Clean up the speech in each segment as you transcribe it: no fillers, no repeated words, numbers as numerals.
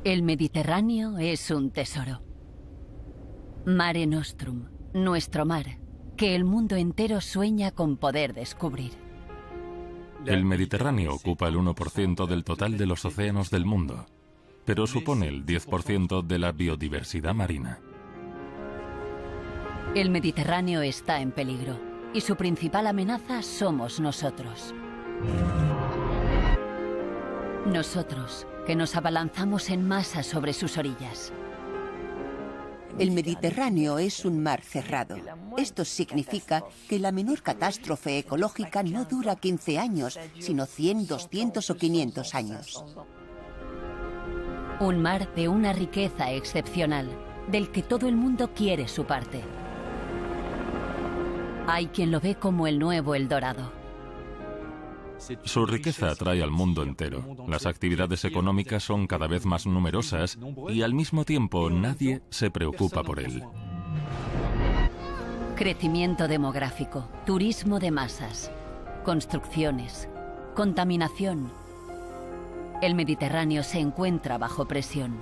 El Mediterráneo es un tesoro. Mare Nostrum, nuestro mar, que el mundo entero sueña con poder descubrir. El Mediterráneo ocupa el 1% del total de los océanos del mundo, pero supone el 10% de la biodiversidad marina. El Mediterráneo está en peligro y su principal amenaza somos nosotros. Nosotros, que nos abalanzamos en masa sobre sus orillas. El Mediterráneo es un mar cerrado. Esto significa que la menor catástrofe ecológica no dura 15 años, sino 100, 200 o 500 años. Un mar de una riqueza excepcional, del que todo el mundo quiere su parte. Hay quien lo ve como el nuevo Eldorado. Su riqueza atrae al mundo entero. Las actividades económicas son cada vez más numerosas y al mismo tiempo nadie se preocupa por él. Crecimiento demográfico, turismo de masas, construcciones, contaminación. El Mediterráneo se encuentra bajo presión.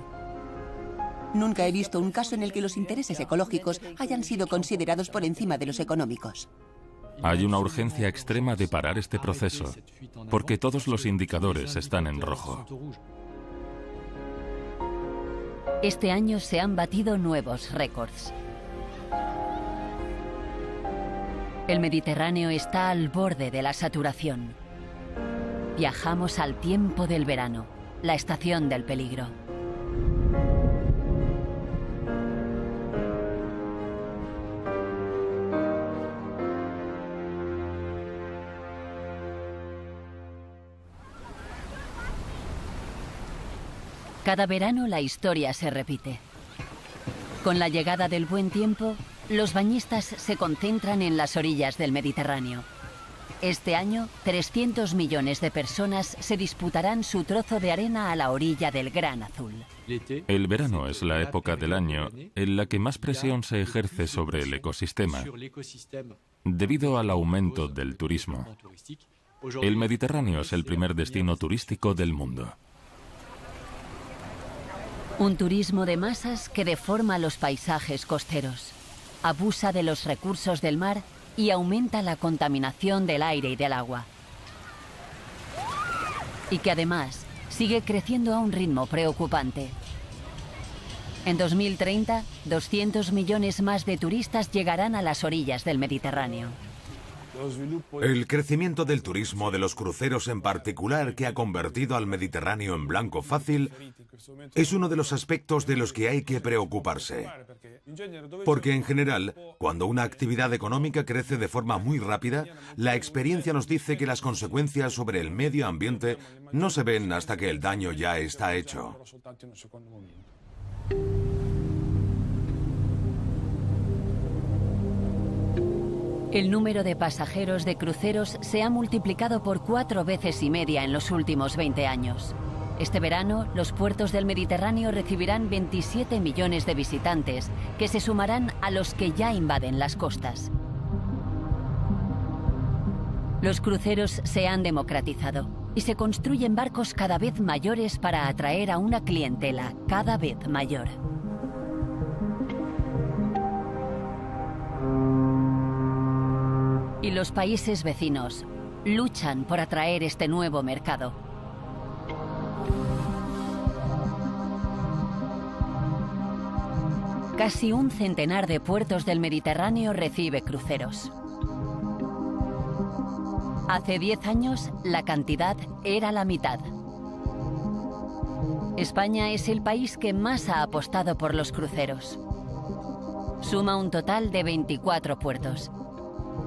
Nunca he visto un caso en el que los intereses ecológicos hayan sido considerados por encima de los económicos. Hay una urgencia extrema de parar este proceso, porque todos los indicadores están en rojo. Este año se han batido nuevos récords. El Mediterráneo está al borde de la saturación. Viajamos al tiempo del verano, la estación del peligro. Cada verano la historia se repite. Con la llegada del buen tiempo, los bañistas se concentran en las orillas del Mediterráneo. Este año, 300 millones de personas se disputarán su trozo de arena a la orilla del Gran Azul. El verano es la época del año en la que más presión se ejerce sobre el ecosistema, debido al aumento del turismo. El Mediterráneo es el primer destino turístico del mundo. Un turismo de masas que deforma los paisajes costeros, abusa de los recursos del mar y aumenta la contaminación del aire y del agua. Y que además sigue creciendo a un ritmo preocupante. En 2030, 200 millones más de turistas llegarán a las orillas del Mediterráneo. El crecimiento del turismo de los cruceros en particular, que ha convertido al Mediterráneo en blanco fácil, es uno de los aspectos de los que hay que preocuparse. Porque en general, cuando una actividad económica crece de forma muy rápida, la experiencia nos dice que las consecuencias sobre el medio ambiente no se ven hasta que el daño ya está hecho. El número de pasajeros de cruceros se ha multiplicado por 4,5 veces en los últimos 20 años. Este verano, los puertos del Mediterráneo recibirán 27 millones de visitantes, que se sumarán a los que ya invaden las costas. Los cruceros se han democratizado y se construyen barcos cada vez mayores para atraer a una clientela cada vez mayor. Y los países vecinos luchan por atraer este nuevo mercado. Casi un centenar de puertos del Mediterráneo recibe cruceros. Hace 10 años, la cantidad era la mitad. España es el país que más ha apostado por los cruceros. Suma un total de 24 puertos.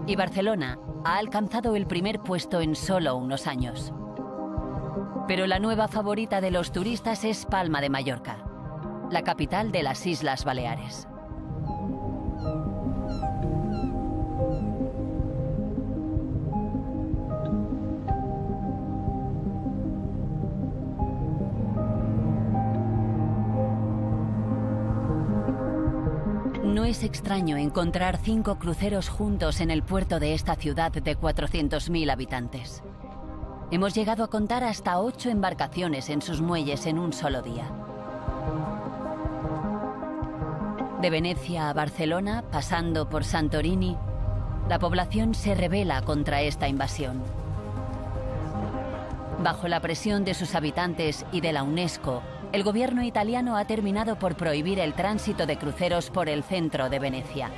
Y Barcelona ha alcanzado el primer puesto en solo unos años. Pero la nueva favorita de los turistas es Palma de Mallorca, la capital de las Islas Baleares. No es extraño encontrar 5 cruceros juntos en el puerto de esta ciudad de 400.000 habitantes. Hemos llegado a contar hasta 8 embarcaciones en sus muelles en un solo día. De Venecia a Barcelona, pasando por Santorini, la población se rebela contra esta invasión. Bajo la presión de sus habitantes y de la UNESCO, el gobierno italiano ha terminado por prohibir el tránsito de cruceros por el centro de Venecia.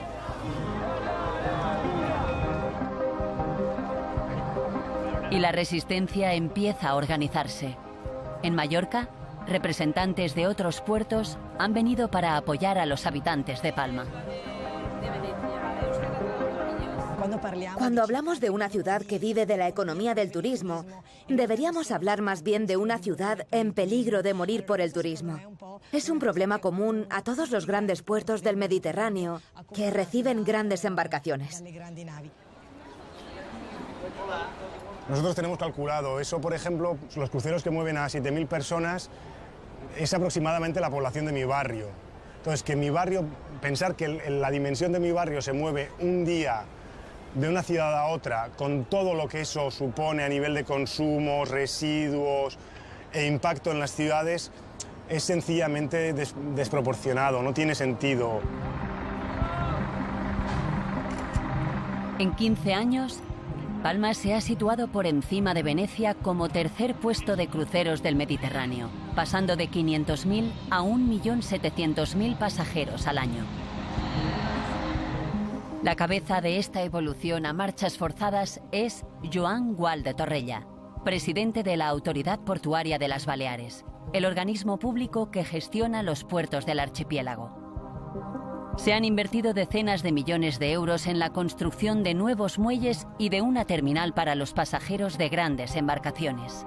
Y la resistencia empieza a organizarse. En Mallorca, representantes de otros puertos han venido para apoyar a los habitantes de Palma. Cuando hablamos de una ciudad que vive de la economía del turismo, deberíamos hablar más bien de una ciudad en peligro de morir por el turismo. Es un problema común a todos los grandes puertos del Mediterráneo que reciben grandes embarcaciones. Nosotros tenemos calculado eso, por ejemplo, los cruceros que mueven a 7.000 personas es aproximadamente la población de mi barrio. Entonces, que mi barrio, pensar que la dimensión de mi barrio se mueve un día de una ciudad a otra, con todo lo que eso supone a nivel de consumos, residuos e impacto en las ciudades, es sencillamente desproporcionado, no tiene sentido. En 15 años, Palma se ha situado por encima de Venecia como tercer puesto de cruceros del Mediterráneo, pasando de 500.000 a 1.700.000 pasajeros al año. La cabeza de esta evolución a marchas forzadas es Joan Gual de Torrella, presidente de la Autoridad Portuaria de las Baleares, el organismo público que gestiona los puertos del archipiélago. Se han invertido decenas de millones de euros en la construcción de nuevos muelles y de una terminal para los pasajeros de grandes embarcaciones.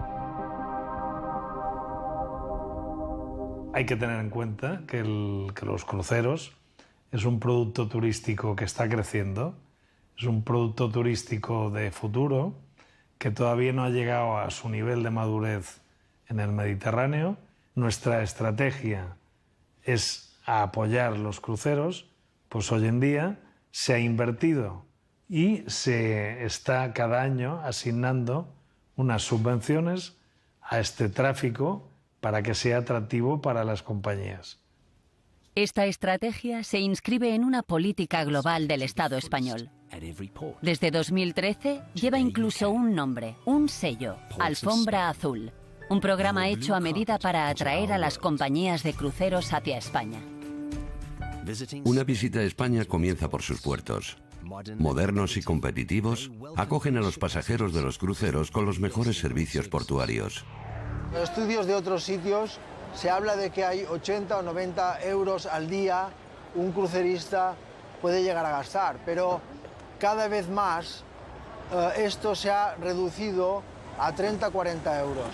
Hay que tener en cuenta que los cruceros es un producto turístico que está creciendo, es un producto turístico de futuro que todavía no ha llegado a su nivel de madurez en el Mediterráneo. Nuestra estrategia es apoyar los cruceros, pues hoy en día se ha invertido y se está cada año asignando unas subvenciones a este tráfico para que sea atractivo para las compañías. Esta estrategia se inscribe en una política global del Estado español. Desde 2013 lleva incluso un nombre, un sello, Alfombra Azul, un programa hecho a medida para atraer a las compañías de cruceros hacia España. Una visita a España comienza por sus puertos. Modernos y competitivos, acogen a los pasajeros de los cruceros con los mejores servicios portuarios. En estudios de otros sitios se habla de que hay 80 o 90 euros al día un crucerista puede llegar a gastar, pero cada vez más esto se ha reducido a 30 o 40 euros,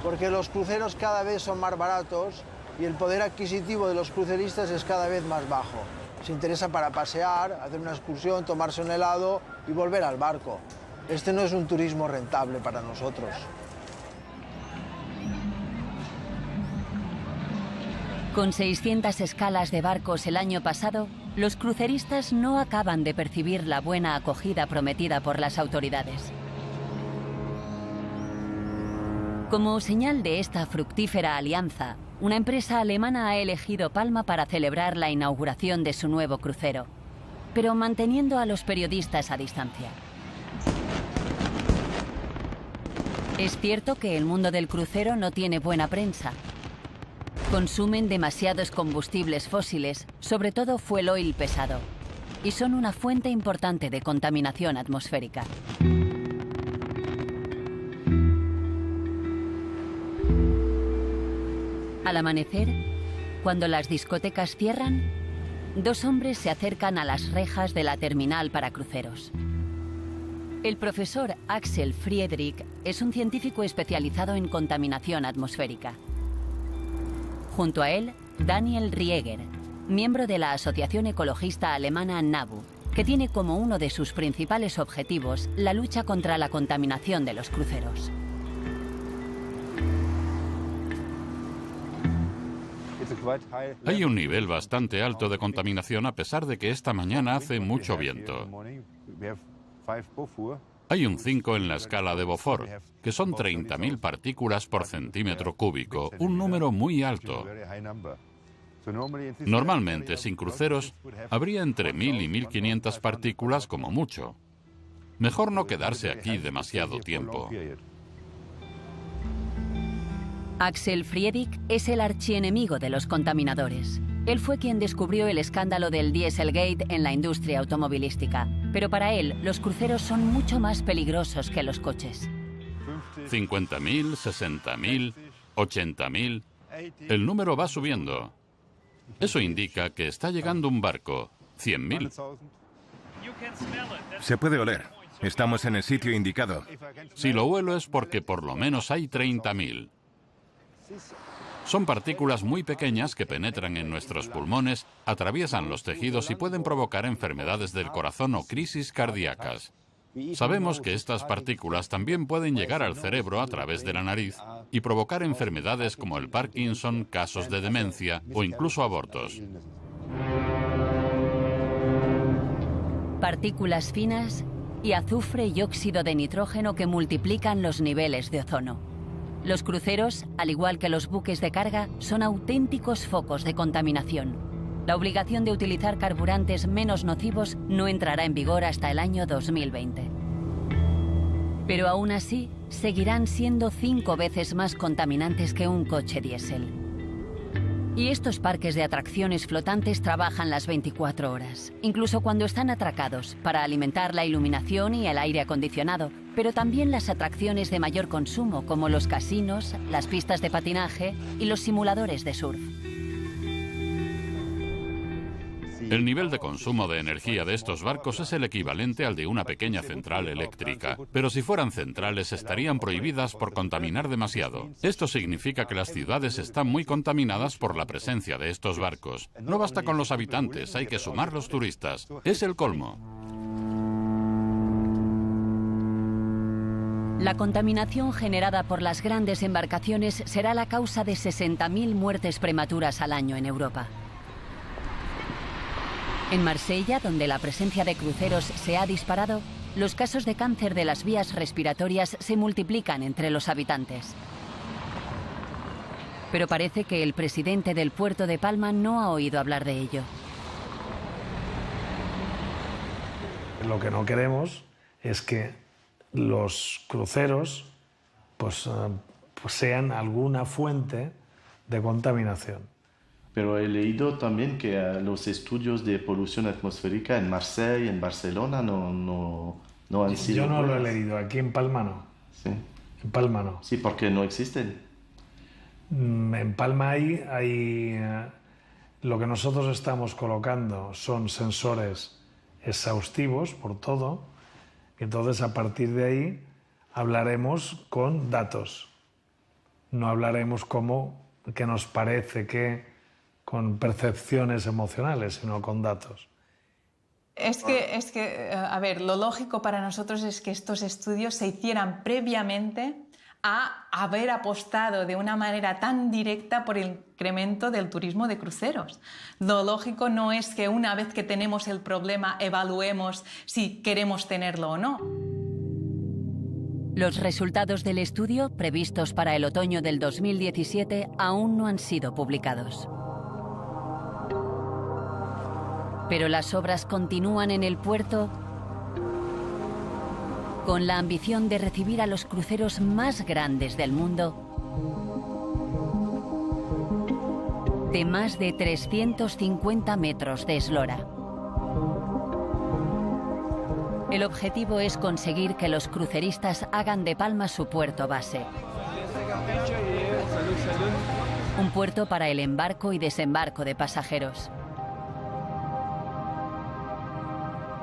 porque los cruceros cada vez son más baratos y el poder adquisitivo de los cruceristas es cada vez más bajo. Se interesa para pasear, hacer una excursión, tomarse un helado y volver al barco. Este no es un turismo rentable para nosotros. Con 600 escalas de barcos el año pasado, los cruceristas no acaban de percibir la buena acogida prometida por las autoridades. Como señal de esta fructífera alianza, una empresa alemana ha elegido Palma para celebrar la inauguración de su nuevo crucero, pero manteniendo a los periodistas a distancia. Es cierto que el mundo del crucero no tiene buena prensa. Consumen demasiados combustibles fósiles, sobre todo fuel oil pesado, y son una fuente importante de contaminación atmosférica. Al amanecer, cuando las discotecas cierran, dos hombres se acercan a las rejas de la terminal para cruceros. El profesor Axel Friedrich es un científico especializado en contaminación atmosférica. Junto a él, Daniel Rieger, miembro de la asociación ecologista alemana NABU, que tiene como uno de sus principales objetivos la lucha contra la contaminación de los cruceros. Hay un nivel bastante alto de contaminación a pesar de que esta mañana hace mucho viento. Hay un 5 en la escala de Beaufort, que son 30.000 partículas por centímetro cúbico, un número muy alto. Normalmente, sin cruceros, habría entre 1000 y 1500 partículas como mucho. Mejor no quedarse aquí demasiado tiempo. Axel Friedrich es el archienemigo de los contaminadores. Él fue quien descubrió el escándalo del Dieselgate en la industria automovilística. Pero para él, los cruceros son mucho más peligrosos que los coches. 50.000, 60.000, 80.000... El número va subiendo. Eso indica que está llegando un barco. 100.000. Se puede oler. Estamos en el sitio indicado. Si lo huelo es porque por lo menos hay 30.000. Son partículas muy pequeñas que penetran en nuestros pulmones, atraviesan los tejidos y pueden provocar enfermedades del corazón o crisis cardíacas. Sabemos que estas partículas también pueden llegar al cerebro a través de la nariz y provocar enfermedades como el Parkinson, casos de demencia o incluso abortos. Partículas finas y azufre y óxido de nitrógeno que multiplican los niveles de ozono. Los cruceros, al igual que los buques de carga, son auténticos focos de contaminación. La obligación de utilizar carburantes menos nocivos no entrará en vigor hasta el año 2020. Pero aún así, seguirán siendo 5 veces más contaminantes que un coche diésel. Y estos parques de atracciones flotantes trabajan las 24 horas, incluso cuando están atracados, para alimentar la iluminación y el aire acondicionado, pero también las atracciones de mayor consumo, como los casinos, las pistas de patinaje y los simuladores de surf. El nivel de consumo de energía de estos barcos es el equivalente al de una pequeña central eléctrica, pero si fueran centrales estarían prohibidas por contaminar demasiado. Esto significa que las ciudades están muy contaminadas por la presencia de estos barcos. No basta con los habitantes, hay que sumar los turistas. Es el colmo. La contaminación generada por las grandes embarcaciones será la causa de 60.000 muertes prematuras al año en Europa. En Marsella, donde la presencia de cruceros se ha disparado, los casos de cáncer de las vías respiratorias se multiplican entre los habitantes. Pero parece que el presidente del puerto de Palma no ha oído hablar de ello. Lo que no queremos es que los cruceros sean alguna fuente de contaminación. Pero he leído también que los estudios de polución atmosférica en Marsella y en Barcelona no han sido... Yo no lo he leído, aquí en Palma no. Sí. En Palma no. Sí, porque no existen. En Palma lo que nosotros estamos colocando son sensores exhaustivos por todo. Entonces, a partir de ahí, hablaremos con datos. No hablaremos como que nos parece que con percepciones emocionales, sino con datos. Es que, a ver, lo lógico para nosotros es que estos estudios se hicieran previamente a haber apostado de una manera tan directa por el incremento del turismo de cruceros. Lo lógico no es que una vez que tenemos el problema evaluemos si queremos tenerlo o no. Los resultados del estudio, previstos para el otoño del 2017, aún no han sido publicados. Pero las obras continúan en el puerto con la ambición de recibir a los cruceros más grandes del mundo, de más de 350 metros de eslora. El objetivo es conseguir que los cruceristas hagan de Palma su puerto base. Un puerto para el embarco y desembarco de pasajeros.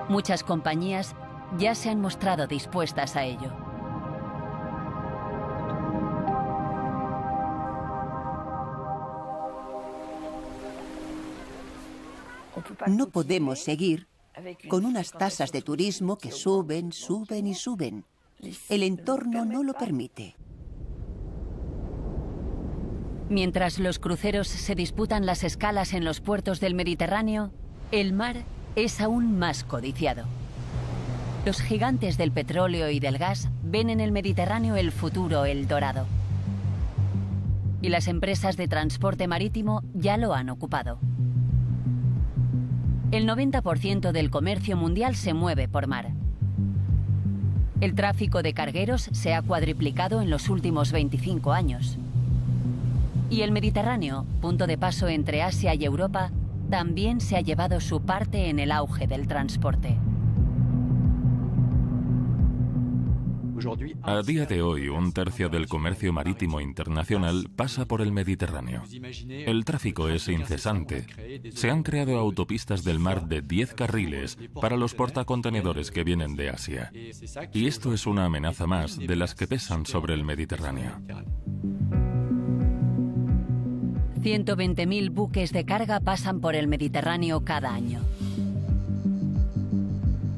Muchas compañías ya se han mostrado dispuestas a ello. No podemos seguir con unas tasas de turismo que suben, suben y suben. El entorno no lo permite. Mientras los cruceros se disputan las escalas en los puertos del Mediterráneo, el mar es aún más codiciado. Los gigantes del petróleo y del gas ven en el Mediterráneo el futuro El Dorado. y las empresas de transporte marítimo ya lo han ocupado. El 90% del comercio mundial se mueve por mar. El tráfico de cargueros se ha cuadriplicado en los últimos 25 años. Y el Mediterráneo, punto de paso entre Asia y Europa, también se ha llevado su parte en el auge del transporte. A día de hoy, un tercio del comercio marítimo internacional pasa por el Mediterráneo. El tráfico es incesante. Se han creado autopistas del mar de 10 carriles para los portacontenedores que vienen de Asia. Y esto es una amenaza más de las que pesan sobre el Mediterráneo. 120.000 buques de carga pasan por el Mediterráneo cada año.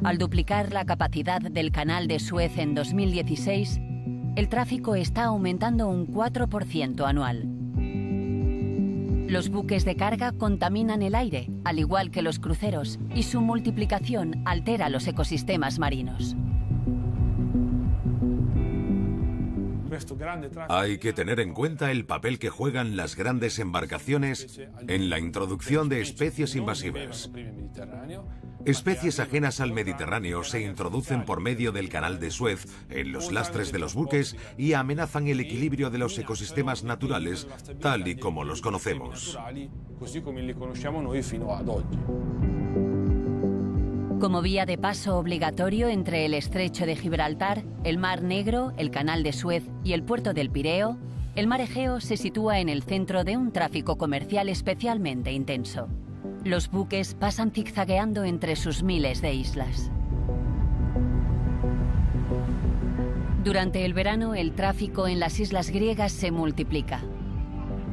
Al duplicar la capacidad del Canal de Suez en 2016, el tráfico está aumentando un 4% anual. Los buques de carga contaminan el aire, al igual que los cruceros, y su multiplicación altera los ecosistemas marinos. Hay que tener en cuenta el papel que juegan las grandes embarcaciones en la introducción de especies invasivas. Especies ajenas al Mediterráneo se introducen por medio del Canal de Suez en los lastres de los buques y amenazan el equilibrio de los ecosistemas naturales tal y como los conocemos. Como vía de paso obligatorio entre el Estrecho de Gibraltar, el Mar Negro, el Canal de Suez y el puerto del Pireo, el Mar Egeo se sitúa en el centro de un tráfico comercial especialmente intenso. Los buques pasan zigzagueando entre sus miles de islas. Durante el verano, el tráfico en las islas griegas se multiplica.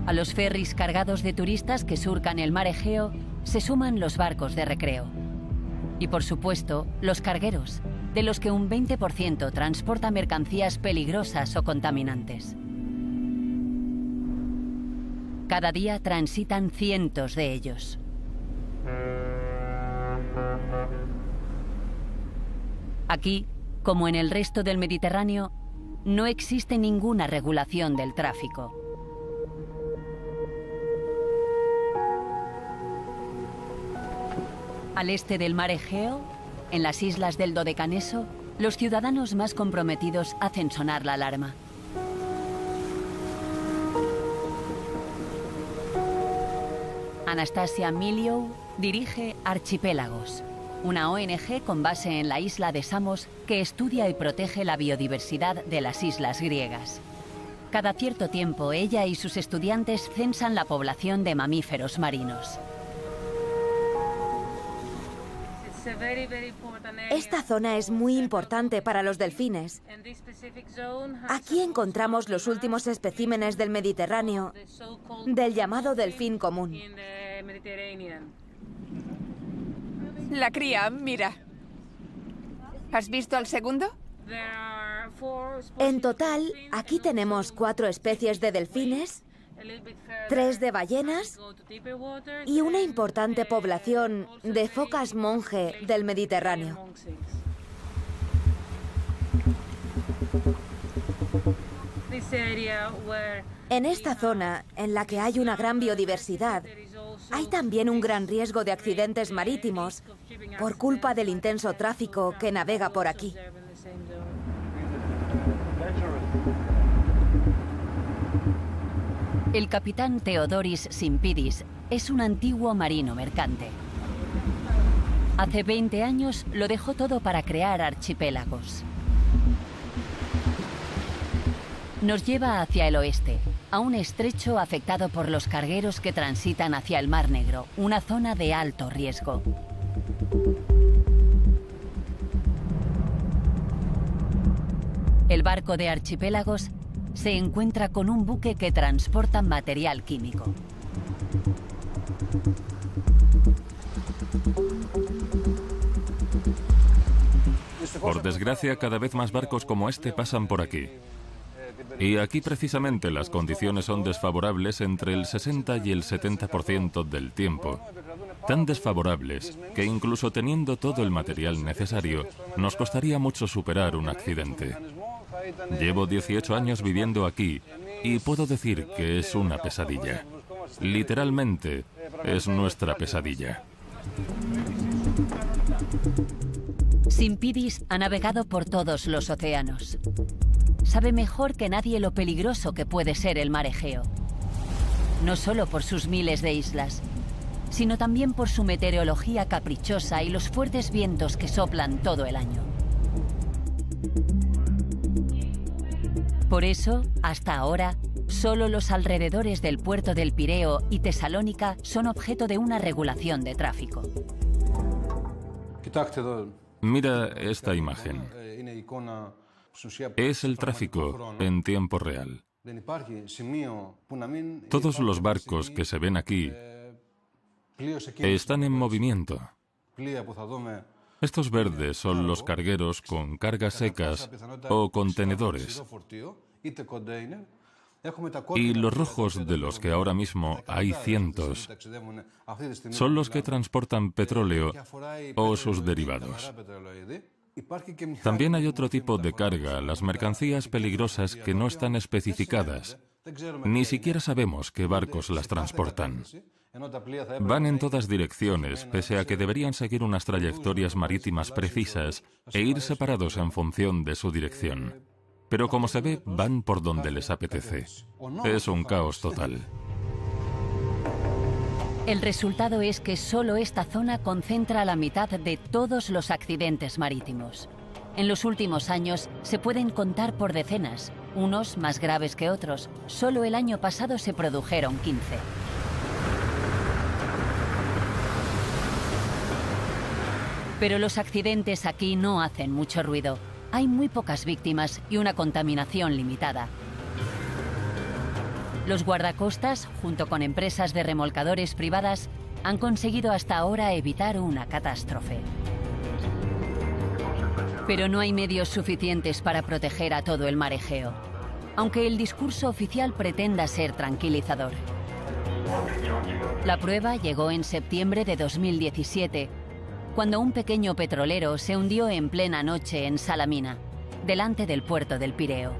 A los ferries cargados de turistas que surcan el Mar Egeo se suman los barcos de recreo. Y por supuesto, los cargueros, de los que un 20% transporta mercancías peligrosas o contaminantes. Cada día transitan cientos de ellos. Aquí, como en el resto del Mediterráneo, no existe ninguna regulación del tráfico. Al este del Mar Egeo, en las islas del Dodecaneso, los ciudadanos más comprometidos hacen sonar la alarma. Anastasia Miliou dirige Archipélagos, una ONG con base en la isla de Samos que estudia y protege la biodiversidad de las islas griegas. Cada cierto tiempo, ella y sus estudiantes censan la población de mamíferos marinos. Esta zona es muy importante para los delfines. Aquí encontramos los últimos especímenes del Mediterráneo, del llamado delfín común. La cría, mira. ¿Has visto al segundo? En total, aquí tenemos 4 especies de delfines, 3 de ballenas y una importante población de focas monje del Mediterráneo. En esta zona, en la que hay una gran biodiversidad, hay también un gran riesgo de accidentes marítimos por culpa del intenso tráfico que navega por aquí. El capitán Theodoris Simpidis es un antiguo marino mercante. Hace 20 años lo dejó todo para crear Archipélagos. Nos lleva hacia el oeste, a un estrecho afectado por los cargueros que transitan hacia el Mar Negro, una zona de alto riesgo. El barco de Archipélagos se encuentra con un buque que transporta material químico. Por desgracia, cada vez más barcos como este pasan por aquí. Y aquí precisamente las condiciones son desfavorables entre el 60 y el 70% del tiempo. Tan desfavorables que incluso teniendo todo el material necesario, nos costaría mucho superar un accidente. Llevo 18 años viviendo aquí Y puedo decir que es una pesadilla. Literalmente, es nuestra pesadilla. Simpidis ha navegado por todos los océanos. Sabe mejor que nadie lo peligroso que puede ser el mar Egeo. No solo por sus miles de islas, sino también por su meteorología caprichosa y los fuertes vientos que soplan todo el año. Por eso, hasta ahora, solo los alrededores del puerto del Pireo y Tesalónica son objeto de una regulación de tráfico. Mira esta imagen. Es el tráfico en tiempo real. Todos los barcos que se ven aquí están en movimiento. Estos verdes son los cargueros con cargas secas o contenedores. Y los rojos, de los que ahora mismo hay cientos, son los que transportan petróleo o sus derivados. También hay otro tipo de carga, las mercancías peligrosas que no están especificadas. Ni siquiera sabemos qué barcos las transportan. Van en todas direcciones, pese a que deberían seguir unas trayectorias marítimas precisas e ir separados en función de su dirección. Pero como se ve, van por donde les apetece. Es un caos total. El resultado es que solo esta zona concentra la mitad de todos los accidentes marítimos. En los últimos años se pueden contar por decenas, unos más graves que otros. Solo el año pasado se produjeron 15. Pero los accidentes aquí no hacen mucho ruido. Hay muy pocas víctimas y una contaminación limitada. Los guardacostas, junto con empresas de remolcadores privadas, han conseguido hasta ahora evitar una catástrofe. Pero no hay medios suficientes para proteger a todo el mar Egeo, aunque el discurso oficial pretenda ser tranquilizador. La prueba llegó en septiembre de 2017, cuando un pequeño petrolero se hundió en plena noche en Salamina, delante del puerto del Pireo.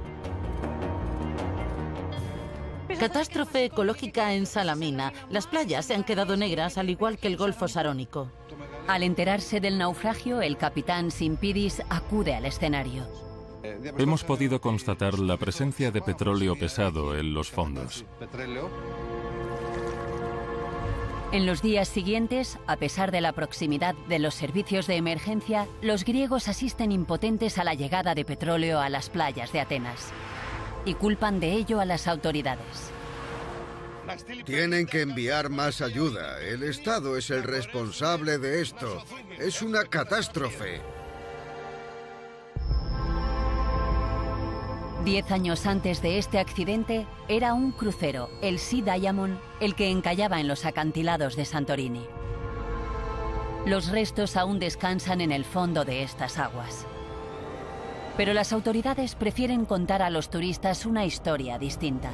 Catástrofe ecológica en Salamina. Las playas se han quedado negras, al igual que el Golfo Sarónico. Al enterarse del naufragio, el capitán Simpidis acude al escenario. Hemos podido constatar la presencia de petróleo pesado en los fondos. En los días siguientes, a pesar de la proximidad de los servicios de emergencia, los griegos asisten impotentes a la llegada de petróleo a las playas de Atenas y culpan de ello a las autoridades. Tienen que enviar más ayuda. El Estado es el responsable de esto. Es una catástrofe. 10 años antes de este accidente, era un crucero, el Sea Diamond, el que encallaba en los acantilados de Santorini. Los restos aún descansan en el fondo de estas aguas. Pero las autoridades prefieren contar a los turistas una historia distinta.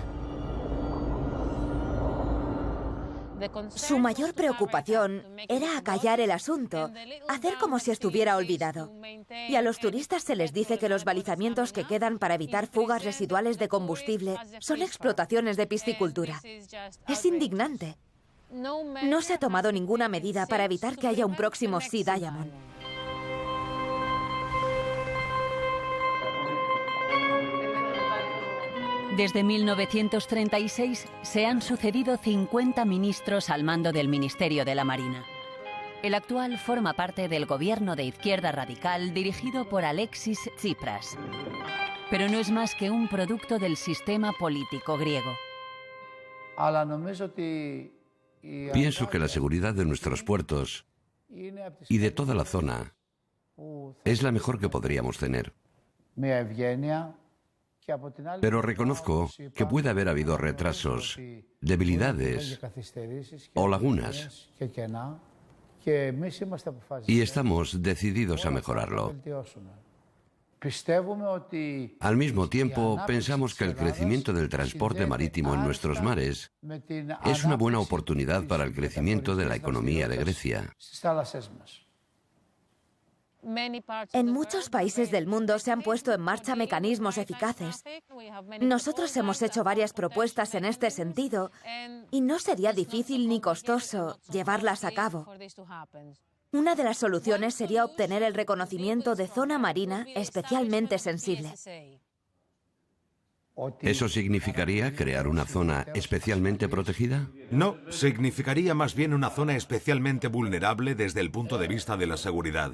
Su mayor preocupación era acallar el asunto, hacer como si estuviera olvidado. Y a los turistas se les dice que los balizamientos que quedan para evitar fugas residuales de combustible son explotaciones de piscicultura. Es indignante. No se ha tomado ninguna medida para evitar que haya un próximo Sea Diamond. Desde 1936 se han sucedido 50 ministros al mando del Ministerio de la Marina. El actual forma parte del gobierno de izquierda radical dirigido por Alexis Tsipras. Pero no es más que un producto del sistema político griego. Pienso que la seguridad de nuestros puertos y de toda la zona es la mejor que podríamos tener. Pero reconozco que puede haber habido retrasos, debilidades o lagunas. Y estamos decididos a mejorarlo. Al mismo tiempo, pensamos que el crecimiento del transporte marítimo en nuestros mares es una buena oportunidad para el crecimiento de la economía de Grecia. En muchos países del mundo se han puesto en marcha mecanismos eficaces. Nosotros hemos hecho varias propuestas en este sentido y no sería difícil ni costoso llevarlas a cabo. Una de las soluciones sería obtener el reconocimiento de zona marina especialmente sensible. ¿Eso significaría crear una zona especialmente protegida? No, significaría más bien una zona especialmente vulnerable desde el punto de vista de la seguridad.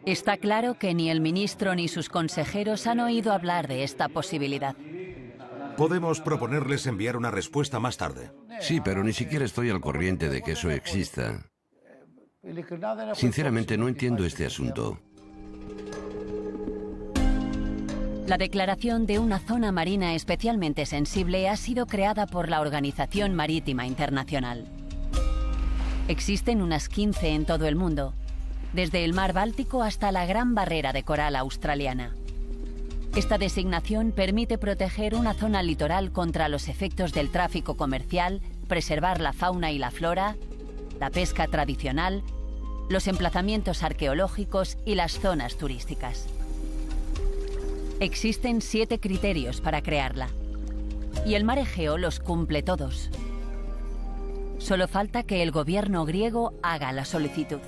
Está claro que ni el ministro ni sus consejeros han oído hablar de esta posibilidad. Podemos proponerles enviar una respuesta más tarde. Sí, pero ni siquiera estoy al corriente de que eso exista. Sinceramente, no entiendo este asunto. La declaración de una zona marina especialmente sensible ha sido creada por la Organización Marítima Internacional. Existen unas 15 en todo el mundo, desde el mar Báltico hasta la Gran Barrera de Coral australiana. Esta designación permite proteger una zona litoral contra los efectos del tráfico comercial, preservar la fauna y la flora, la pesca tradicional, los emplazamientos arqueológicos y las zonas turísticas. Existen 7 criterios para crearla, y el mar Egeo los cumple todos. Solo falta que el gobierno griego haga la solicitud.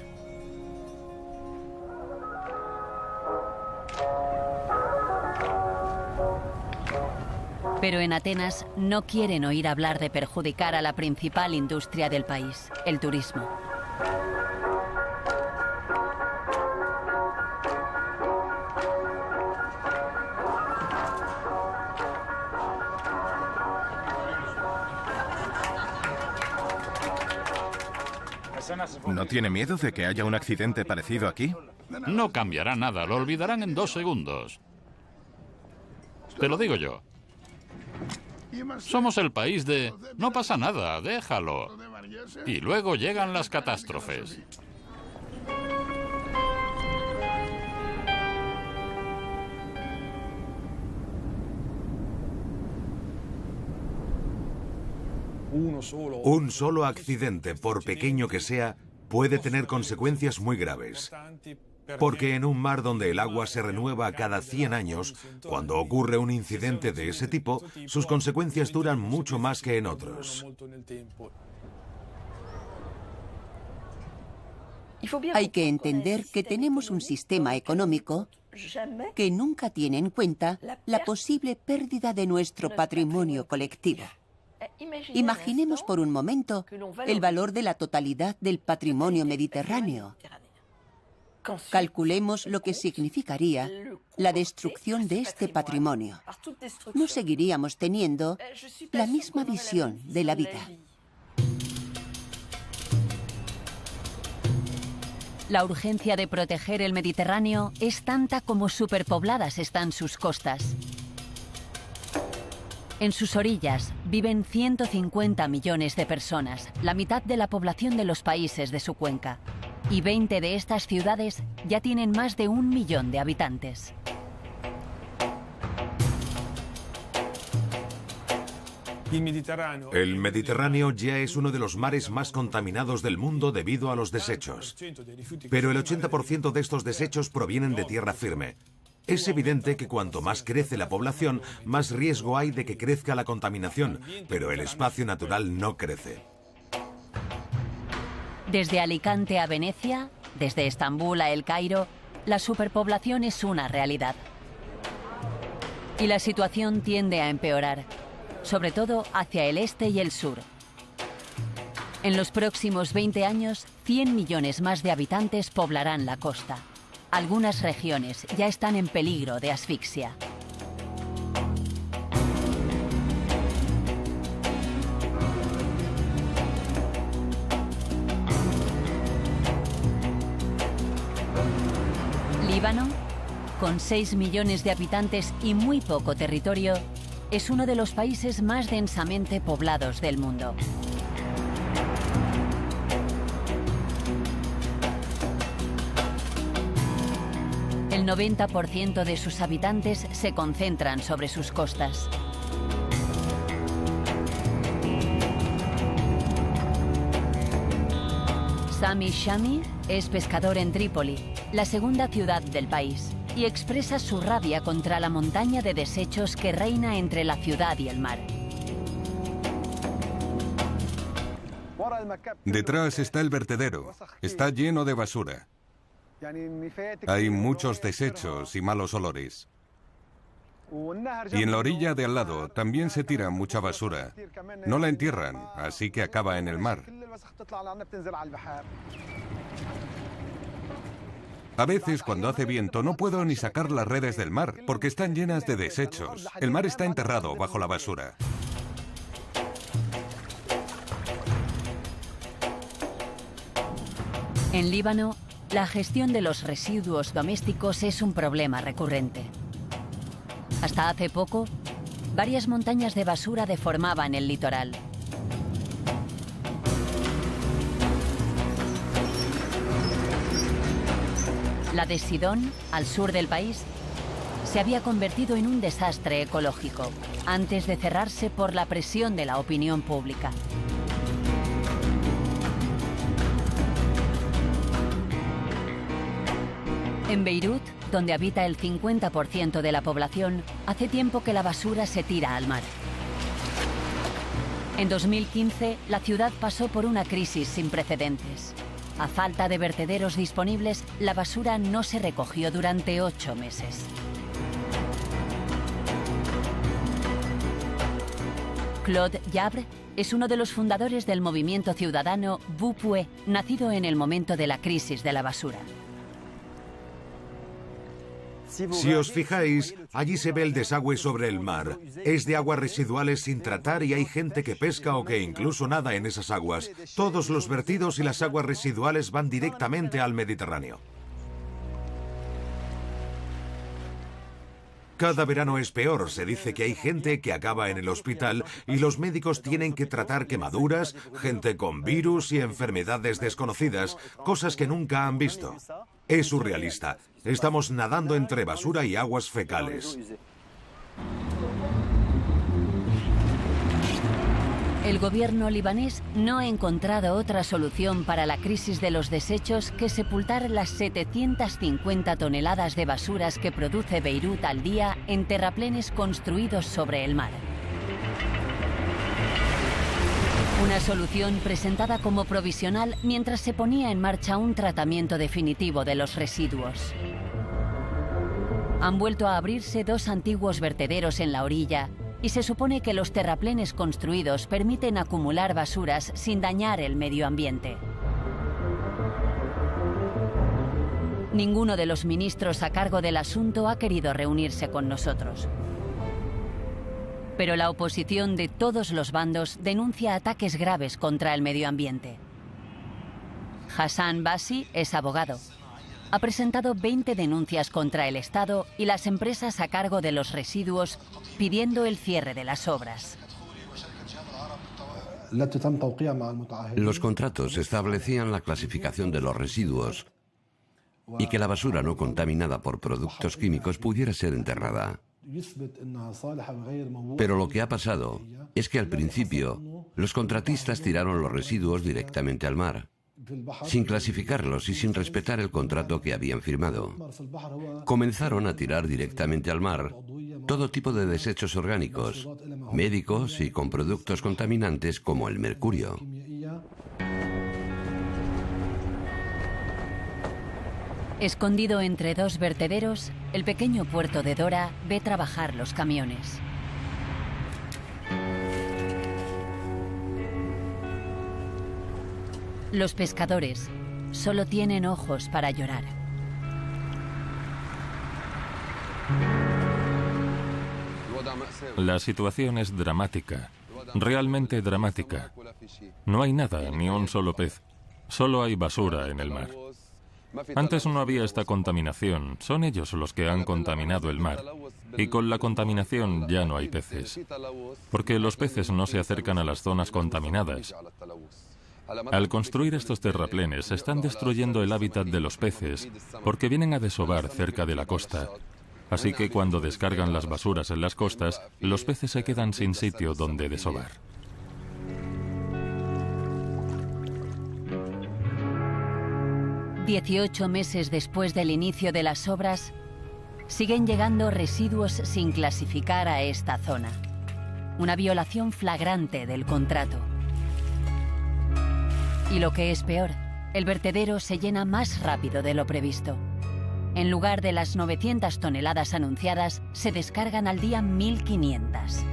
Pero en Atenas no quieren oír hablar de perjudicar a la principal industria del país, el turismo. ¿No tiene miedo de que haya un accidente parecido aquí? No cambiará nada, lo olvidarán en 2 segundos. Te lo digo yo. Somos el país de no pasa nada, déjalo. Y luego llegan las catástrofes. Un solo accidente, por pequeño que sea, puede tener consecuencias muy graves. Porque en un mar donde el agua se renueva cada 100 años, cuando ocurre un incidente de ese tipo, sus consecuencias duran mucho más que en otros. Hay que entender que tenemos un sistema económico que nunca tiene en cuenta la posible pérdida de nuestro patrimonio colectivo. Imaginemos por un momento el valor de la totalidad del patrimonio mediterráneo. Calculemos lo que significaría la destrucción de este patrimonio. No seguiríamos teniendo la misma visión de la vida. La urgencia de proteger el Mediterráneo es tanta como superpobladas están sus costas. En sus orillas viven 150 millones de personas, la mitad de la población de los países de su cuenca. Y 20 de estas ciudades ya tienen más de 1 millón de habitantes. El Mediterráneo ya es uno de los mares más contaminados del mundo debido a los desechos. Pero el 80% de estos desechos provienen de tierra firme. Es evidente que cuanto más crece la población, más riesgo hay de que crezca la contaminación, pero el espacio natural no crece. Desde Alicante a Venecia, desde Estambul a El Cairo, la superpoblación es una realidad. Y la situación tiende a empeorar, sobre todo hacia el este y el sur. En los próximos 20 años, 100 millones más de habitantes poblarán la costa. Algunas regiones ya están en peligro de asfixia. Líbano, con 6 millones de habitantes y muy poco territorio, es uno de los países más densamente poblados del mundo. El 90% de sus habitantes se concentran sobre sus costas. Rami Shami es pescador en Trípoli, la segunda ciudad del país, y expresa su rabia contra la montaña de desechos que reina entre la ciudad y el mar. Detrás está el vertedero. Está lleno de basura. Hay muchos desechos y malos olores. Y en la orilla de al lado también se tira mucha basura. No la entierran, así que acaba en el mar. A veces, cuando hace viento, no puedo ni sacar las redes del mar, porque están llenas de desechos. El mar está enterrado bajo la basura. En Líbano, la gestión de los residuos domésticos es un problema recurrente. Hasta hace poco, varias montañas de basura deformaban el litoral. La de Sidón, al sur del país, se había convertido en un desastre ecológico, antes de cerrarse por la presión de la opinión pública. En Beirut, donde habita el 50% de la población, hace tiempo que la basura se tira al mar. En 2015, la ciudad pasó por una crisis sin precedentes. A falta de vertederos disponibles, la basura no se recogió durante 8 meses. Claude Yabre es uno de los fundadores del movimiento ciudadano Bupue, nacido en el momento de la crisis de la basura. Si os fijáis, allí se ve el desagüe sobre el mar. Es de aguas residuales sin tratar y hay gente que pesca o que incluso nada en esas aguas. Todos los vertidos y las aguas residuales van directamente al Mediterráneo. Cada verano es peor. Se dice que hay gente que acaba en el hospital y los médicos tienen que tratar quemaduras, gente con virus y enfermedades desconocidas, cosas que nunca han visto. Es surrealista. Estamos nadando entre basura y aguas fecales. El gobierno libanés no ha encontrado otra solución para la crisis de los desechos que sepultar las 750 toneladas de basuras que produce Beirut al día en terraplenes construidos sobre el mar. Una solución presentada como provisional mientras se ponía en marcha un tratamiento definitivo de los residuos. Han vuelto a abrirse 2 antiguos vertederos en la orilla y se supone que los terraplenes construidos permiten acumular basuras sin dañar el medio ambiente. Ninguno de los ministros a cargo del asunto ha querido reunirse con nosotros. Pero la oposición de todos los bandos denuncia ataques graves contra el medio ambiente. Hassan Bassi es abogado. Ha presentado 20 denuncias contra el Estado y las empresas a cargo de los residuos, pidiendo el cierre de las obras. Los contratos establecían la clasificación de los residuos y que la basura no contaminada por productos químicos pudiera ser enterrada. Pero lo que ha pasado es que al principio los contratistas tiraron los residuos directamente al mar, sin clasificarlos y sin respetar el contrato que habían firmado. Comenzaron a tirar directamente al mar todo tipo de desechos orgánicos, médicos y con productos contaminantes como el mercurio. Escondido entre 2 vertederos, el pequeño puerto de Dora ve trabajar los camiones. Los pescadores solo tienen ojos para llorar. La situación es dramática, realmente dramática. No hay nada, ni un solo pez. Solo hay basura en el mar. Antes no había esta contaminación, son ellos los que han contaminado el mar. Y con la contaminación ya no hay peces, porque los peces no se acercan a las zonas contaminadas. Al construir estos terraplenes, están destruyendo el hábitat de los peces, porque vienen a desovar cerca de la costa. Así que cuando descargan las basuras en las costas, los peces se quedan sin sitio donde desovar. 18 meses después del inicio de las obras, siguen llegando residuos sin clasificar a esta zona. Una violación flagrante del contrato. Y lo que es peor, el vertedero se llena más rápido de lo previsto. En lugar de las 900 toneladas anunciadas, se descargan al día 1.500.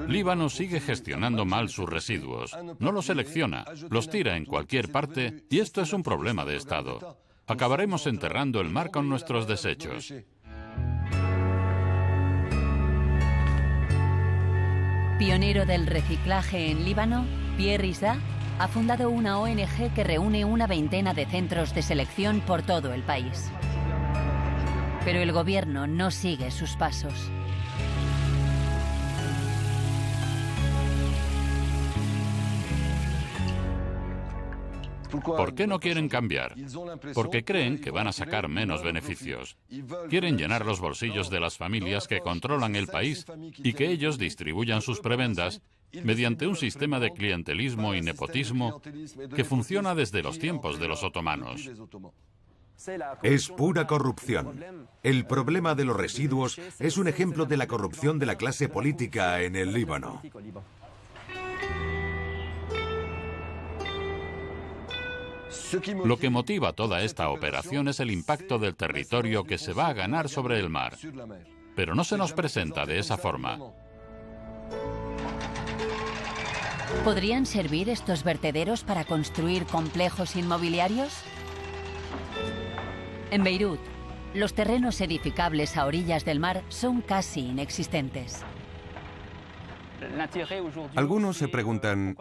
Líbano sigue gestionando mal sus residuos. No los selecciona, los tira en cualquier parte y esto es un problema de Estado. Acabaremos enterrando el mar con nuestros desechos. Pionero del reciclaje en Líbano, Pierre Issa ha fundado una ONG que reúne una veintena de centros de selección por todo el país. Pero el gobierno no sigue sus pasos. ¿Por qué no quieren cambiar? Porque creen que van a sacar menos beneficios. Quieren llenar los bolsillos de las familias que controlan el país y que ellos distribuyan sus prebendas mediante un sistema de clientelismo y nepotismo que funciona desde los tiempos de los otomanos. Es pura corrupción. El problema de los residuos es un ejemplo de la corrupción de la clase política en el Líbano. Lo que motiva toda esta operación es el impacto del territorio que se va a ganar sobre el mar. Pero no se nos presenta de esa forma. ¿Podrían servir estos vertederos para construir complejos inmobiliarios? En Beirut, los terrenos edificables a orillas del mar son casi inexistentes. Algunos se preguntan,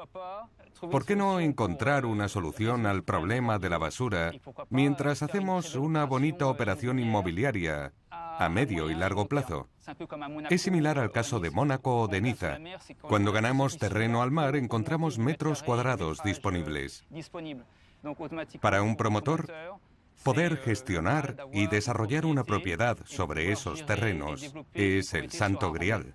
¿por qué no encontrar una solución al problema de la basura mientras hacemos una bonita operación inmobiliaria a medio y largo plazo? Es similar al caso de Mónaco o de Niza. Cuando ganamos terreno al mar, encontramos metros cuadrados disponibles. Para un promotor, poder gestionar y desarrollar una propiedad sobre esos terrenos es el santo grial.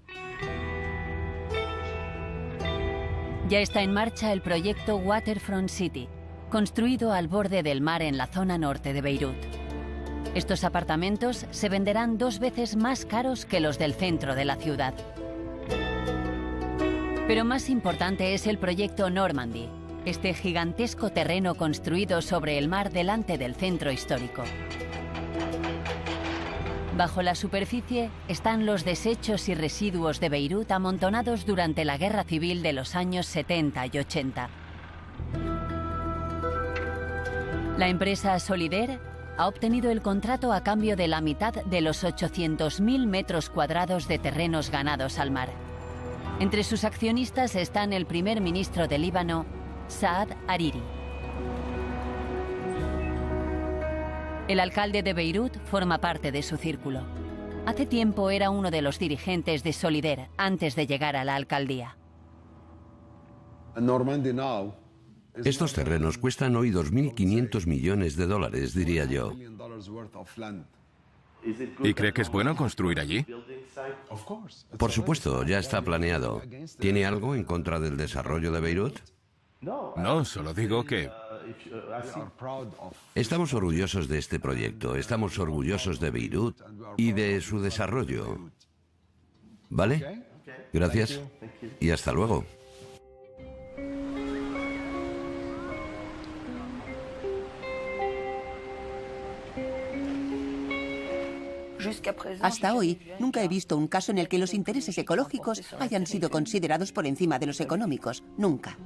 Ya está en marcha el proyecto Waterfront City, construido al borde del mar en la zona norte de Beirut. Estos apartamentos se venderán 2 veces más caros que los del centro de la ciudad. Pero más importante es el proyecto Normandy, este gigantesco terreno construido sobre el mar delante del centro histórico. Bajo la superficie están los desechos y residuos de Beirut amontonados durante la guerra civil de los años 70 y 80. La empresa Solidaire ha obtenido el contrato a cambio de la mitad de los 800.000 metros cuadrados de terrenos ganados al mar. Entre sus accionistas están el primer ministro de Líbano, Saad Hariri. El alcalde de Beirut forma parte de su círculo. Hace tiempo era uno de los dirigentes de Solidaire antes de llegar a la alcaldía. Estos terrenos cuestan hoy 2.500 millones de dólares, diría yo. ¿Y cree que es bueno construir allí? Por supuesto, ya está planeado. ¿Tiene algo en contra del desarrollo de Beirut? No, solo digo que... Estamos orgullosos de este proyecto, estamos orgullosos de Beirut y de su desarrollo. ¿Vale? Gracias y hasta luego. Hasta hoy, nunca he visto un caso en el que los intereses ecológicos hayan sido considerados por encima de los económicos. Nunca.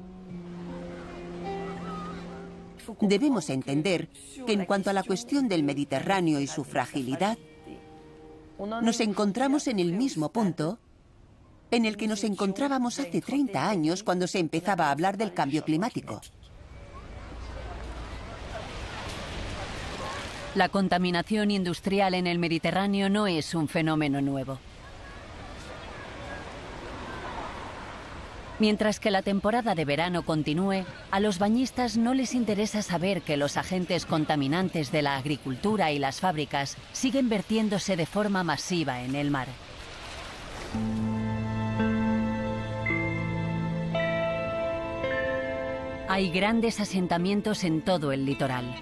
Debemos entender que en cuanto a la cuestión del Mediterráneo y su fragilidad, nos encontramos en el mismo punto en el que nos encontrábamos hace 30 años cuando se empezaba a hablar del cambio climático. La contaminación industrial en el Mediterráneo no es un fenómeno nuevo. Mientras que la temporada de verano continúe, a los bañistas no les interesa saber que los agentes contaminantes de la agricultura y las fábricas siguen vertiéndose de forma masiva en el mar. Hay grandes asentamientos en todo el litoral.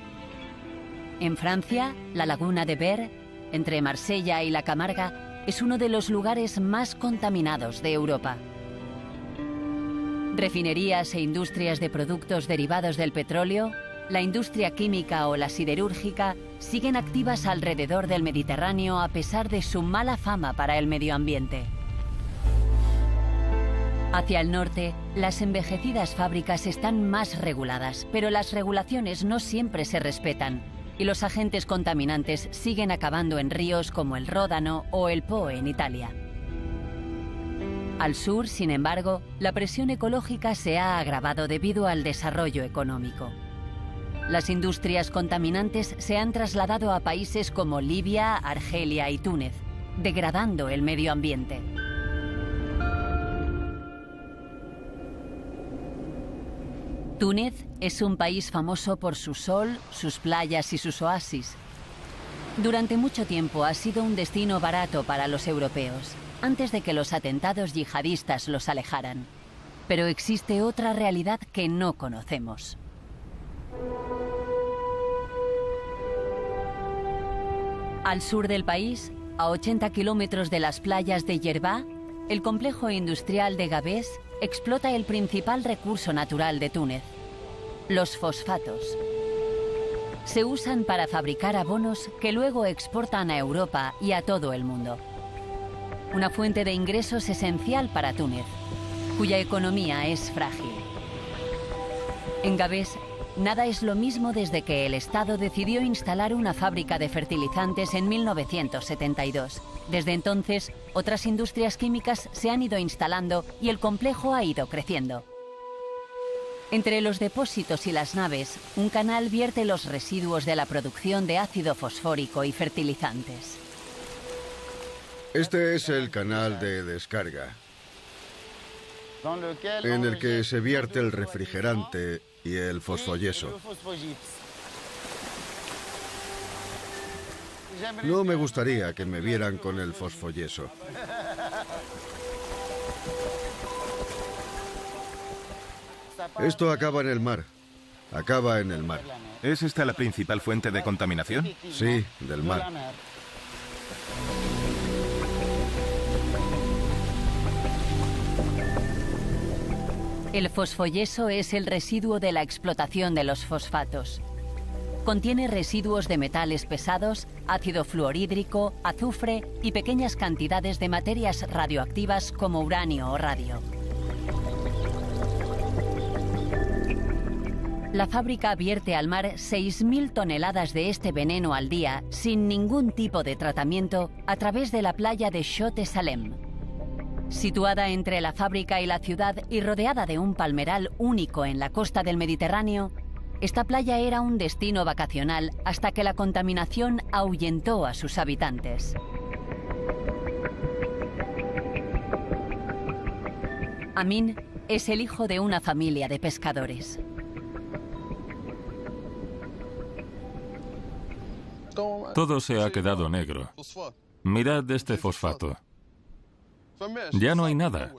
En Francia, la laguna de Berre, entre Marsella y la Camarga, es uno de los lugares más contaminados de Europa. Refinerías e industrias de productos derivados del petróleo, la industria química o la siderúrgica siguen activas alrededor del Mediterráneo a pesar de su mala fama para el medio ambiente. Hacia el norte, las envejecidas fábricas están más reguladas, pero las regulaciones no siempre se respetan y los agentes contaminantes siguen acabando en ríos como el Ródano o el Po en Italia. Al sur, sin embargo, la presión ecológica se ha agravado debido al desarrollo económico. Las industrias contaminantes se han trasladado a países como Libia, Argelia y Túnez, degradando el medio ambiente. Túnez es un país famoso por su sol, sus playas y sus oasis. Durante mucho tiempo ha sido un destino barato para los europeos, antes de que los atentados yihadistas los alejaran. Pero existe otra realidad que no conocemos. Al sur del país, a 80 kilómetros de las playas de Yerba, el complejo industrial de Gabès explota el principal recurso natural de Túnez, los fosfatos. Se usan para fabricar abonos que luego exportan a Europa y a todo el mundo. Una fuente de ingresos esencial para Túnez, cuya economía es frágil. En Gabès, nada es lo mismo desde que el Estado decidió instalar una fábrica de fertilizantes en 1972. Desde entonces, otras industrias químicas se han ido instalando y el complejo ha ido creciendo. Entre los depósitos y las naves, un canal vierte los residuos de la producción de ácido fosfórico y fertilizantes. Este es el canal de descarga, en el que se vierte el refrigerante y el fosfoyeso. No me gustaría que me vieran con el fosfoyeso. Esto acaba en el mar. Acaba en el mar. ¿Es esta la principal fuente de contaminación? Sí, del mar. El fosfoyeso es el residuo de la explotación de los fosfatos. Contiene residuos de metales pesados, ácido fluorhídrico, azufre y pequeñas cantidades de materias radioactivas como uranio o radio. La fábrica vierte al mar 6.000 toneladas de este veneno al día sin ningún tipo de tratamiento a través de la playa de Chott-et-Salem. Situada entre la fábrica y la ciudad y rodeada de un palmeral único en la costa del Mediterráneo, esta playa era un destino vacacional hasta que la contaminación ahuyentó a sus habitantes. Amin es el hijo de una familia de pescadores. Todo se ha quedado negro. Mirad este fosfato. Ya no hay nada.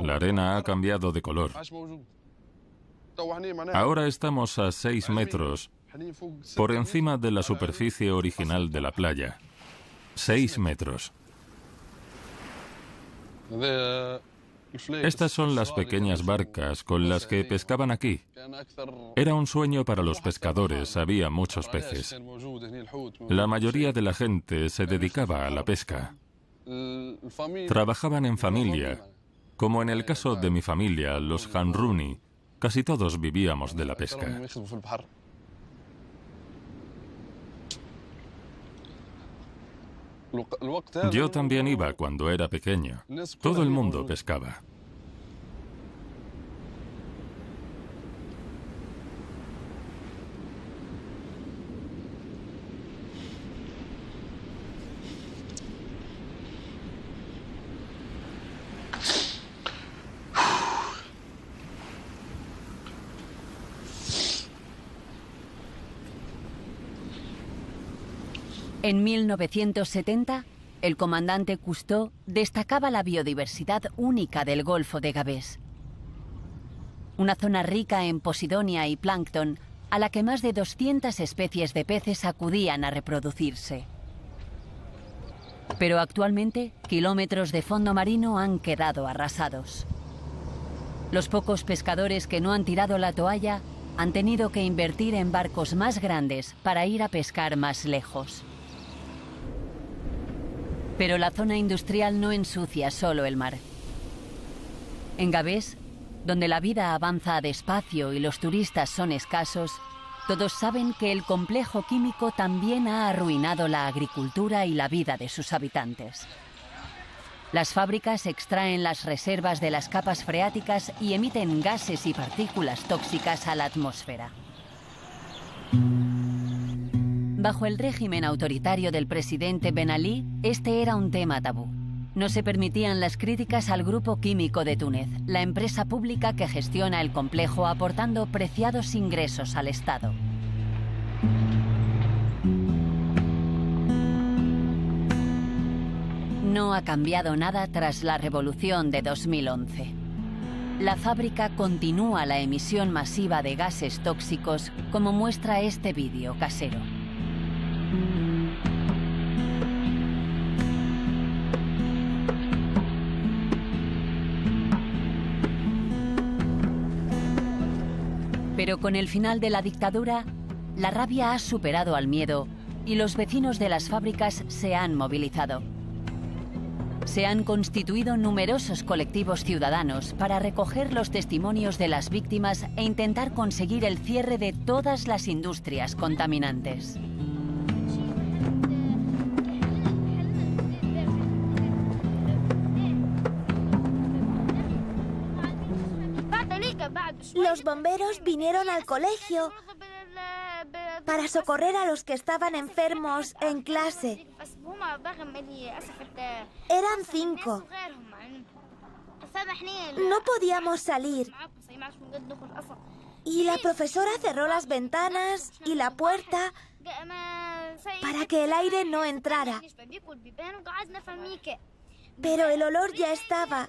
La arena ha cambiado de color. Ahora estamos a 6 metros por encima de la superficie original de la playa. 6 metros. Estas son las pequeñas barcas con las que pescaban aquí. Era un sueño para los pescadores, había muchos peces. La mayoría de la gente se dedicaba a la pesca. Trabajaban en familia, como en el caso de mi familia, los Hanrouni. Casi todos vivíamos de la pesca. Yo también iba cuando era pequeño. Todo el mundo pescaba. En 1970, el comandante Cousteau destacaba la biodiversidad única del Golfo de Gabès. Una zona rica en posidonia y plancton, a la que más de 200 especies de peces acudían a reproducirse. Pero actualmente, kilómetros de fondo marino han quedado arrasados. Los pocos pescadores que no han tirado la toalla han tenido que invertir en barcos más grandes para ir a pescar más lejos. Pero la zona industrial no ensucia solo el mar. En Gabés, donde la vida avanza despacio y los turistas son escasos, todos saben que el complejo químico también ha arruinado la agricultura y la vida de sus habitantes. Las fábricas extraen las reservas de las capas freáticas y emiten gases y partículas tóxicas a la atmósfera. Bajo el régimen autoritario del presidente Ben Ali, este era un tema tabú. No se permitían las críticas al Grupo Químico de Túnez, la empresa pública que gestiona el complejo aportando preciados ingresos al Estado. No ha cambiado nada tras la revolución de 2011. La fábrica continúa la emisión masiva de gases tóxicos, como muestra este vídeo casero. Pero con el final de la dictadura, la rabia ha superado al miedo y los vecinos de las fábricas se han movilizado. Se han constituido numerosos colectivos ciudadanos para recoger los testimonios de las víctimas e intentar conseguir el cierre de todas las industrias contaminantes. Los bomberos vinieron al colegio para socorrer a los que estaban enfermos en clase. Eran 5. No podíamos salir. Y la profesora cerró las ventanas y la puerta para que el aire no entrara. Pero el olor ya estaba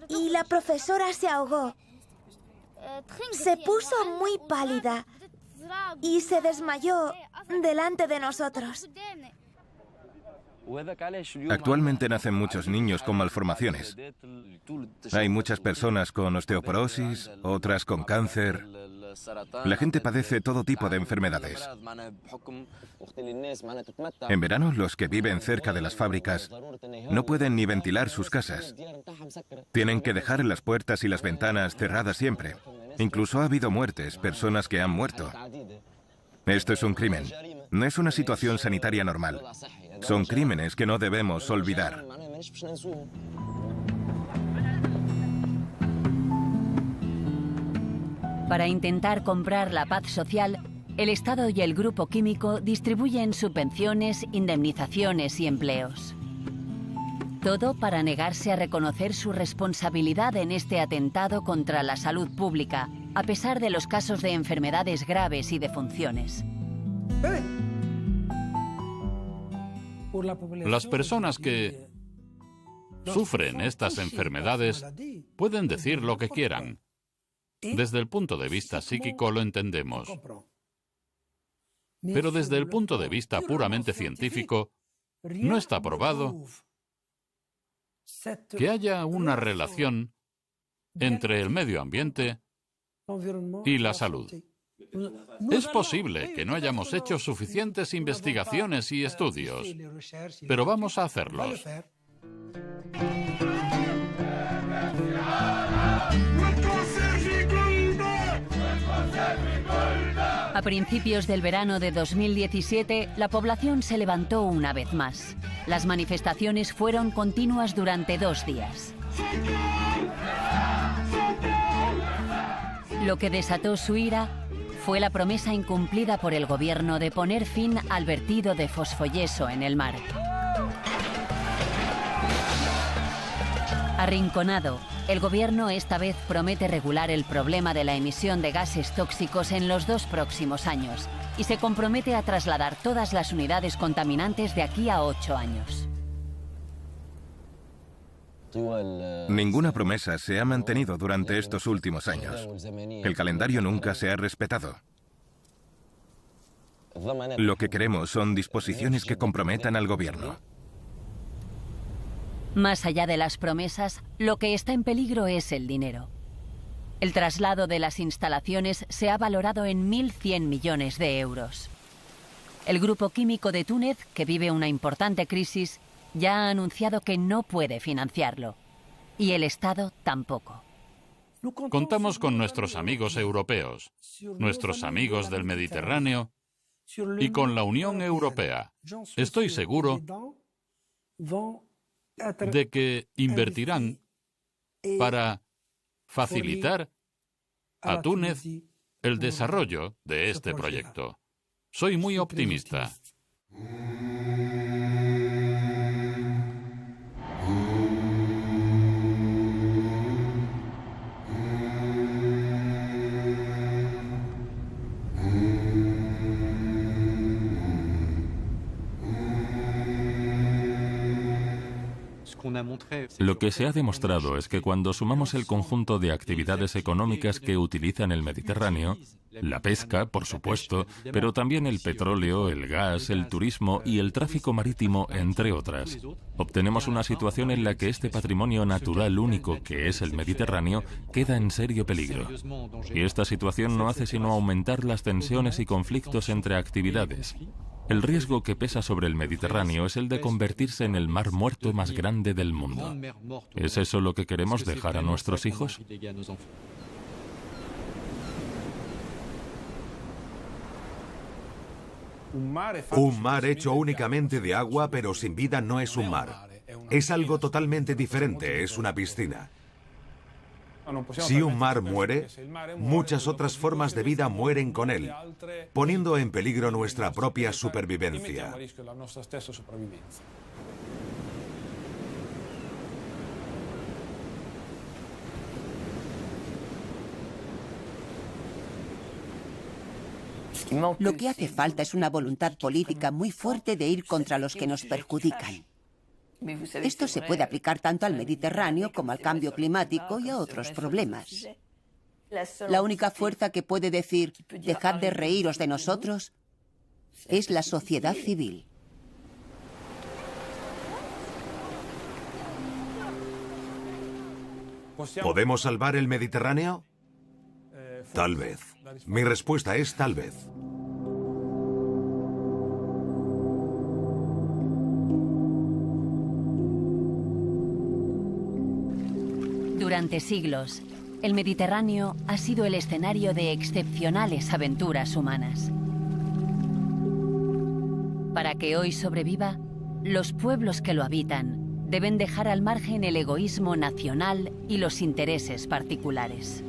y la profesora se ahogó. Se puso muy pálida y se desmayó delante de nosotros. Actualmente nacen muchos niños con malformaciones. Hay muchas personas con osteoporosis, otras con cáncer. La gente padece todo tipo de enfermedades. En verano, los que viven cerca de las fábricas no pueden ni ventilar sus casas. Tienen que dejar las puertas y las ventanas cerradas siempre. Incluso ha habido muertes, personas que han muerto. Esto es un crimen. No es una situación sanitaria normal. Son crímenes que no debemos olvidar. Para intentar comprar la paz social, el Estado y el Grupo Químico distribuyen subvenciones, indemnizaciones y empleos. Todo para negarse a reconocer su responsabilidad en este atentado contra la salud pública, a pesar de los casos de enfermedades graves y defunciones. Las personas que sufren estas enfermedades pueden decir lo que quieran. Desde el punto de vista psíquico lo entendemos. Pero desde el punto de vista puramente científico, no está probado que haya una relación entre el medio ambiente y la salud. Es posible que no hayamos hecho suficientes investigaciones y estudios, pero vamos a hacerlos. A principios del verano de 2017, la población se levantó una vez más. Las manifestaciones fueron continuas durante 2 días. Lo que desató su ira fue la promesa incumplida por el gobierno de poner fin al vertido de fosfoyeso en el mar. Arrinconado, el gobierno esta vez promete regular el problema de la emisión de gases tóxicos en los 2 próximos años y se compromete a trasladar todas las unidades contaminantes de aquí a 8 años. Ninguna promesa se ha mantenido durante estos últimos años. El calendario nunca se ha respetado. Lo que queremos son disposiciones que comprometan al gobierno. Más allá de las promesas, lo que está en peligro es el dinero. El traslado de las instalaciones se ha valorado en 1.100 millones de euros. El grupo químico de Túnez, que vive una importante crisis, ya ha anunciado que no puede financiarlo. Y el Estado tampoco. Contamos con nuestros amigos europeos, nuestros amigos del Mediterráneo y con la Unión Europea. Estoy seguro de que invertirán para facilitar a Túnez el desarrollo de este proyecto. Soy muy optimista. Lo que se ha demostrado es que cuando sumamos el conjunto de actividades económicas que utilizan el Mediterráneo, la pesca, por supuesto, pero también el petróleo, el gas, el turismo y el tráfico marítimo, entre otras, obtenemos una situación en la que este patrimonio natural único que es el Mediterráneo queda en serio peligro. Y esta situación no hace sino aumentar las tensiones y conflictos entre actividades. El riesgo que pesa sobre el Mediterráneo es el de convertirse en el mar muerto más grande del mundo. ¿Es eso lo que queremos dejar a nuestros hijos? Un mar hecho únicamente de agua pero sin vida no es un mar. Es algo totalmente diferente, es una piscina. Si un mar muere, muchas otras formas de vida mueren con él, poniendo en peligro nuestra propia supervivencia. Lo que hace falta es una voluntad política muy fuerte de ir contra los que nos perjudican. Esto se puede aplicar tanto al Mediterráneo como al cambio climático y a otros problemas. La única fuerza que puede decir, dejad de reíros de nosotros, es la sociedad civil. ¿Podemos salvar el Mediterráneo? Tal vez. Mi respuesta es tal vez. Durante siglos, el Mediterráneo ha sido el escenario de excepcionales aventuras humanas. Para que hoy sobreviva, los pueblos que lo habitan deben dejar al margen el egoísmo nacional y los intereses particulares.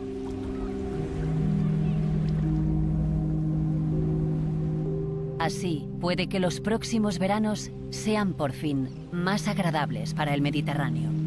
Así, puede que los próximos veranos sean por fin más agradables para el Mediterráneo.